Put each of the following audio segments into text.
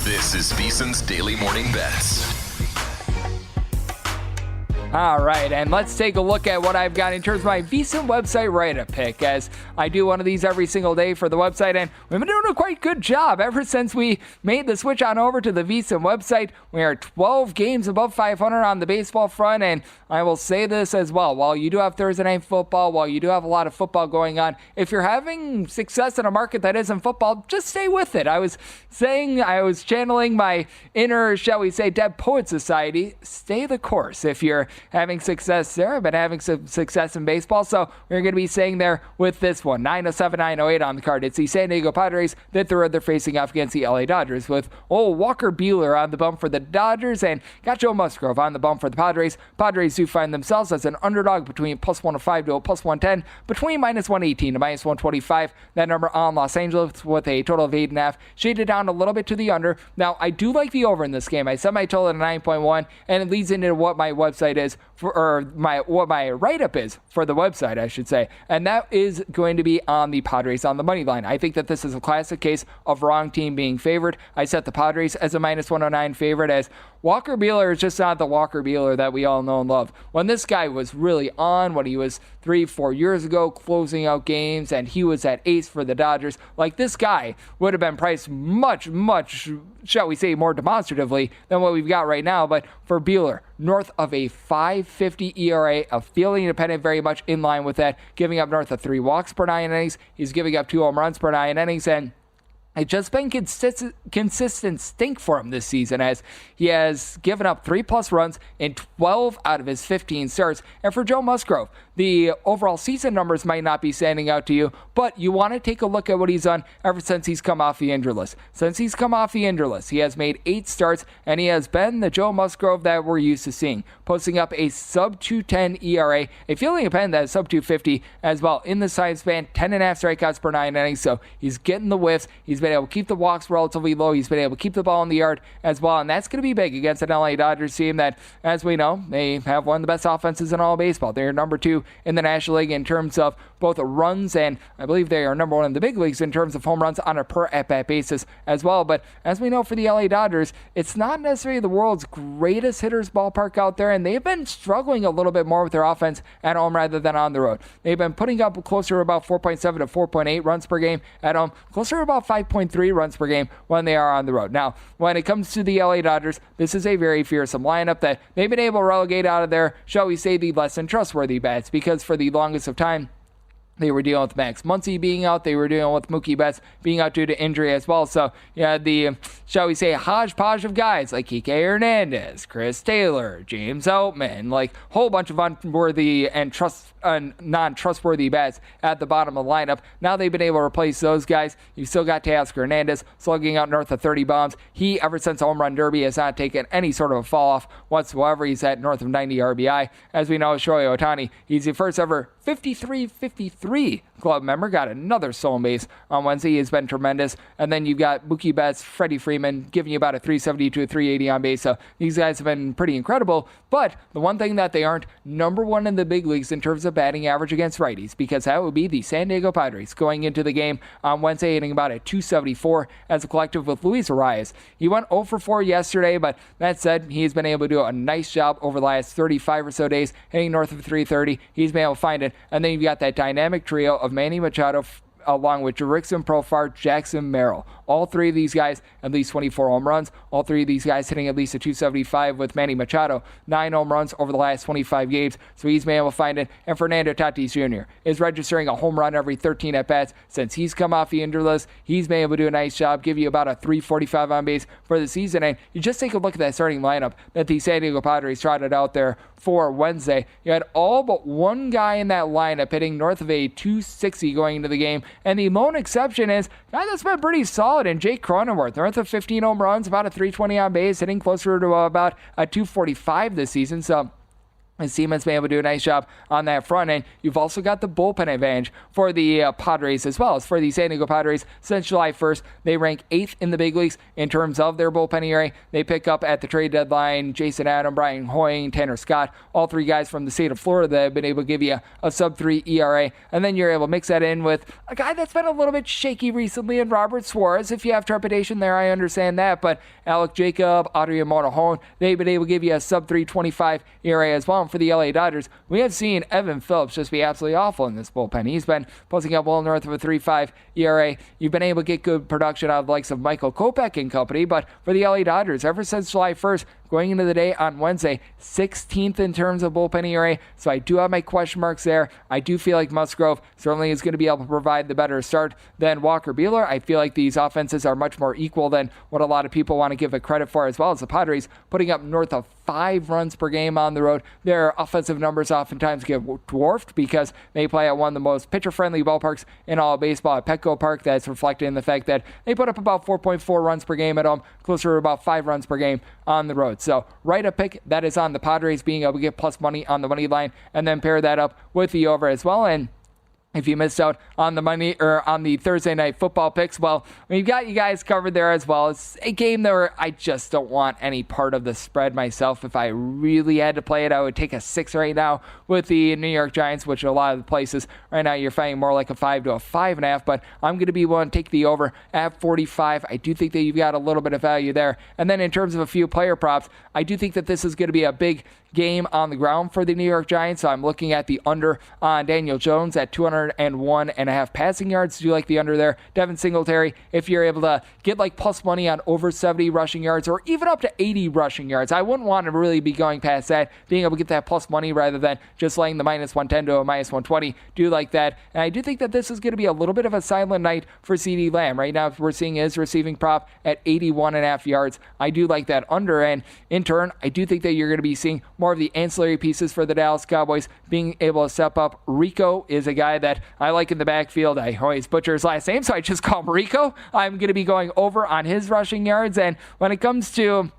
This is VSiN's Daily Morning Bets. All right, and let's take a look at what I've got in terms of my VSiN website write-up pick, as I do one of these every single day for the website, and we've been doing a quite good job ever since we made the switch on over to the VSiN website. We are 12 games above 500 on the baseball front, and I will say this as well. While you do have Thursday night football, while you do have a lot of football going on, if you're having success in a market that isn't football, just stay with it. I was channeling my inner, shall we say, Dead Poet Society. Stay the course. If you're having success there, I've been having some success in baseball, so we're going to be staying there with this one. 907, 908 on the card. It's the San Diego Padres that they're facing off against the LA Dodgers, with old Walker Buehler on the bump for the Dodgers and got Joe Musgrove on the bump for the Padres. Padres do find themselves as an underdog between plus 105 to plus 110, between minus 118 to minus 125. That number on Los Angeles with a total of 8.5, shaded down a little bit to the under. Now, I do like the over in this game. I set my total at 9.1, and it leads into what my website is what my write-up is for the website, I should say, and that is going to be on the Padres on the money line. I think that this is a classic case of wrong team being favored. I set the Padres as a minus 109 favorite, as Walker Buehler is just not the Walker Buehler that we all know and love. When this guy was really on, when he was 3-4 years ago, closing out games, and he was at ace for the Dodgers, like, this guy would have been priced much, shall we say, more demonstratively than what we've got right now. But for Buehler, north of a 5.50 ERA, a fielding independent, very much in line with that, giving up north of 3 walks per 9 innings. He's giving up 2 home runs per 9 innings, and it's just been consistent stink for him this season, as he has given up 3+ runs in 12 out of his 15 starts. And for Joe Musgrove, the overall season numbers might not be standing out to you, but you want to take a look at what he's done ever since he's come off the injury list. Since he's come off the injury list, he has made 8 starts, and he has been the Joe Musgrove that we're used to seeing, posting up a sub-210 ERA, a fielding independent that is sub-250 as well. In the side span, 10.5 strikeouts per 9 innings, so he's getting the whiffs. He's been able to keep the walks relatively low. He's been able to keep the ball in the yard as well, and that's going to be big against an LA Dodgers team that, as we know, they have one of the best offenses in all of baseball. They're number 2 in the National League in terms of both runs, and I believe they are number 1 in the big leagues in terms of home runs on a per at-bat basis as well. But as we know, for the LA Dodgers, it's not necessarily the world's greatest hitters ballpark out there, and they've been struggling a little bit more with their offense at home rather than on the road. They've been putting up closer to about 4.7 to 4.8 runs per game at home, closer to about 5.3 runs per game when they are on the road. Now, when it comes to the LA Dodgers, this is a very fearsome lineup that they've been able to relegate out of their, shall we say, the less than trustworthy bats, because for the longest of time, they were dealing with Max Muncy being out. They were dealing with Mookie Betts being out due to injury as well. So you had the, shall we say, hodgepodge of guys like Kike Hernandez, Chris Taylor, James Outman, like a whole bunch of unworthy and non-trustworthy bats at the bottom of the lineup. Now they've been able to replace those guys. You've still got Teoscar Hernandez slugging out north of 30 bombs. He, ever since the home run derby, has not taken any sort of a fall off whatsoever. He's at north of 90 RBI. As we know, Shohei Ohtani, he's the first ever 53 club member, got another stolen base on Wednesday. He has been tremendous. And then you've got Mookie Betts, Freddie Freeman giving you about a 370 to a 380 on base. So these guys have been pretty incredible. But the one thing that they aren't, number 1 in the big leagues in terms of batting average against righties, because that would be the San Diego Padres going into the game on Wednesday, hitting about a 274 as a collective with Luis Arias. He went 0 for 4 yesterday, but that said, he's been able to do a nice job over the last 35 or so days, hitting north of 330. He's been able to find it. And then you've got that dynamic trio of Manny Machado along with Jurickson Profar, Jackson Merrill. All 3 of these guys, at least 24 home runs. All 3 of these guys hitting at least a 275 with Manny Machado. 9 home runs over the last 25 games, so he's been able to find it. And Fernando Tatis Jr. is registering a home run every 13 at-bats since he's come off the injury list. He's been able to do a nice job, give you about a 345 on base for the season. And you just take a look at that starting lineup that the San Diego Padres trotted out there for Wednesday. You had all but one guy in that lineup hitting north of a 260 going into the game. And the lone exception is a guy that's been pretty solid in Jake Cronenworth. North of 15 home runs, about a 320 on base, hitting closer to about a 245 this season. So And Siemens been able to do a nice job on that front end. You've also got the bullpen advantage for the Padres as well. As for the San Diego Padres, since July 1st, they rank 8th in the big leagues in terms of their bullpen ERA. They pick up at the trade deadline Jason Adam, Brian Hoying, Tanner Scott, all three guys from the state of Florida that have been able to give you a sub-3 ERA. And then you're able to mix that in with a guy that's been a little bit shaky recently in Robert Suarez. If you have trepidation there, I understand that. But Alec Jacob, Adrian Morejon, they've been able to give you a sub-3.25 ERA as well. And for the LA Dodgers, we have seen Evan Phillips just be absolutely awful in this bullpen. He's been posting up well north of a 3.5 ERA. You've been able to get good production out of the likes of Michael Kopech and company, but for the LA Dodgers, ever since July 1st, going into the day on Wednesday, 16th in terms of bullpen ERA, so I do have my question marks there. I do feel like Musgrove certainly is going to be able to provide the better start than Walker Buehler. I feel like these offenses are much more equal than what a lot of people want to give it credit for, as well as the Padres putting up north of 5 runs per game on the road. Their offensive numbers oftentimes get dwarfed because they play at one of the most pitcher-friendly ballparks in all of baseball at Petco Park. That's reflected in the fact that they put up about 4.4 runs per game at home, closer to about 5 runs per game on the road. So right a pick that is on the Padres being able to get plus money on the money line, and then pair that up with the over as well. And if you missed out on the money or on the Thursday night football picks, well, we've got you guys covered there as well. It's a game where I just don't want any part of the spread myself. If I really had to play it, I would take a 6 right now with the New York Giants, which a lot of the places right now you're finding more like a 5 to a 5.5. But I'm going to be willing to take the over at 45. I do think that you've got a little bit of value there. And then in terms of a few player props, I do think that this is going to be a big game on the ground for the New York Giants. So I'm looking at the under on Daniel Jones at 201.5 passing yards. Do you like the under there? Devin Singletary, if you're able to get like plus money on over 70 rushing yards or even up to 80 rushing yards, I wouldn't want to really be going past that, being able to get that plus money rather than just laying the minus 110 to a minus 120. Do like that. And I do think that this is going to be a little bit of a silent night for CeeDee Lamb. Right now, we're seeing his receiving prop at 81.5 yards. I do like that under, and in turn, I do think that you're going to be seeing more of the ancillary pieces for the Dallas Cowboys being able to step up. Rico is a guy that I like in the backfield. I always butcher his last name, so I just call him Rico. I'm going to be going over on his rushing yards, and when it comes to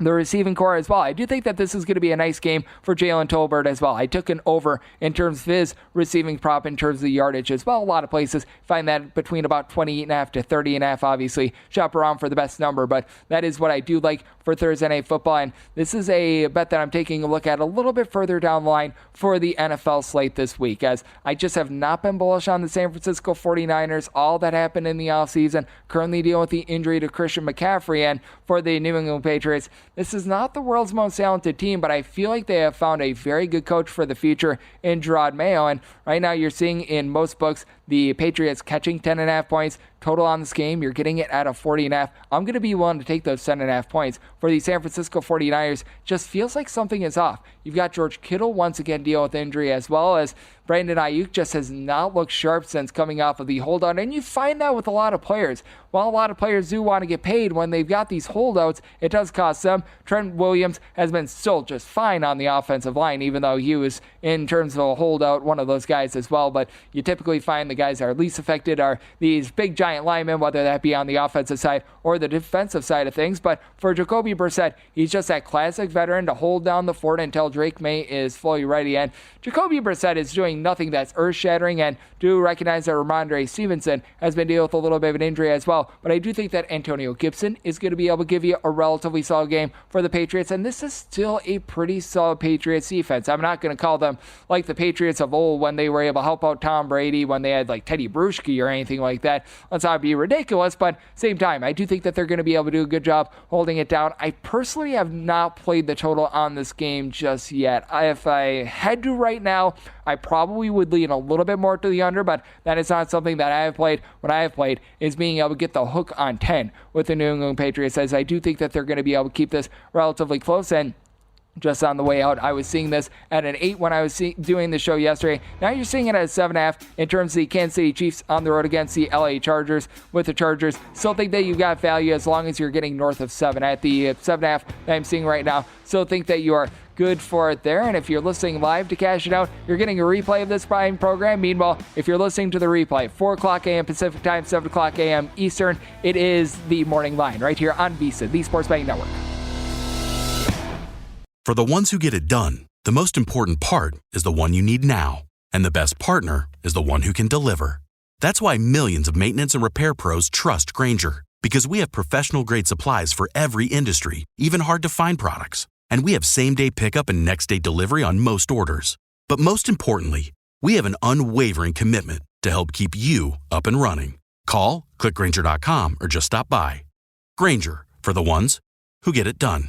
the receiving core as well, I do think that this is going to be a nice game for Jalen Tolbert as well. I took an over in terms of his receiving prop in terms of the yardage as well. A lot of places find that between about 28.5 to 30.5. Obviously, shop around for the best number, but that is what I do like for Thursday Night Football. And this is a bet that I'm taking a look at a little bit further down the line for the NFL slate this week, as I just have not been bullish on the San Francisco 49ers. All that happened in the offseason, currently dealing with the injury to Christian McCaffrey. And for the New England Patriots, this is not the world's most talented team, but I feel like they have found a very good coach for the future in Gerard Mayo. And right now you're seeing in most books the Patriots catching 10.5 points total on this game. You're getting it at a 40.5. I'm going to be willing to take those 10.5 points. For the San Francisco 49ers, just feels like something is off. You've got George Kittle once again dealing with injury, as well as Brandon Ayuk just has not looked sharp since coming off of the holdout. And you find that with a lot of players. While a lot of players do want to get paid when they've got these holdouts, it does cost them. Trent Williams has been still just fine on the offensive line, even though he was, in terms of a holdout, one of those guys as well. But you typically find the guys that are least affected are these big giant linemen, whether that be on the offensive side or the defensive side of things. But for Jacoby Brissett, he's just that classic veteran to hold down the fort until Drake May is fully ready. And Jacoby Brissett is doing nothing that's earth-shattering, and do recognize that Ramondre Stevenson has been dealing with a little bit of an injury as well. But I do think that Antonio Gibson is going to be able to give you a relatively solid game for the Patriots, and this is still a pretty solid Patriots defense. I'm not going to call them like the Patriots of old when they were able to help out Tom Brady, when they had like Teddy Bruschi or anything like that. Let's not be ridiculous, but same time, I do think that they're going to be able to do a good job holding it down. I personally have not played the total on this game just yet. If I had to right now, I probably would lean a little bit more to the under, but that is not something that I have played. What I have played is being able to get the hook on 10 with the New England Patriots, as I do think that they're going to be able to keep this relatively close. And just on the way out, I was seeing this at an 8 when I was doing the show yesterday. Now you're seeing it at a 7.5 in terms of the Kansas City Chiefs on the road against the LA Chargers. With the Chargers, still think that you've got value as long as you're getting north of 7 at the 7.5 that I'm seeing right now. Still think that you are good for it there. And if you're listening live to cash it out, you're getting a replay of this Prime program. Meanwhile, if you're listening to the replay, 4 o'clock a.m. Pacific time, 7 o'clock a.m. Eastern, it is the morning line right here on VSiN, the Sports Betting Network. For the ones who get it done, The most important part is the one you need now. And the best partner is the one who can deliver. That's why millions of maintenance and repair pros trust Grainger, because we have professional-grade supplies for every industry, even hard-to-find products. And we have same-day pickup and next-day delivery on most orders. But most importantly, we have an unwavering commitment to help keep you up and running. Call, click Grainger.com, or just stop by. Grainger, for the ones who get it done.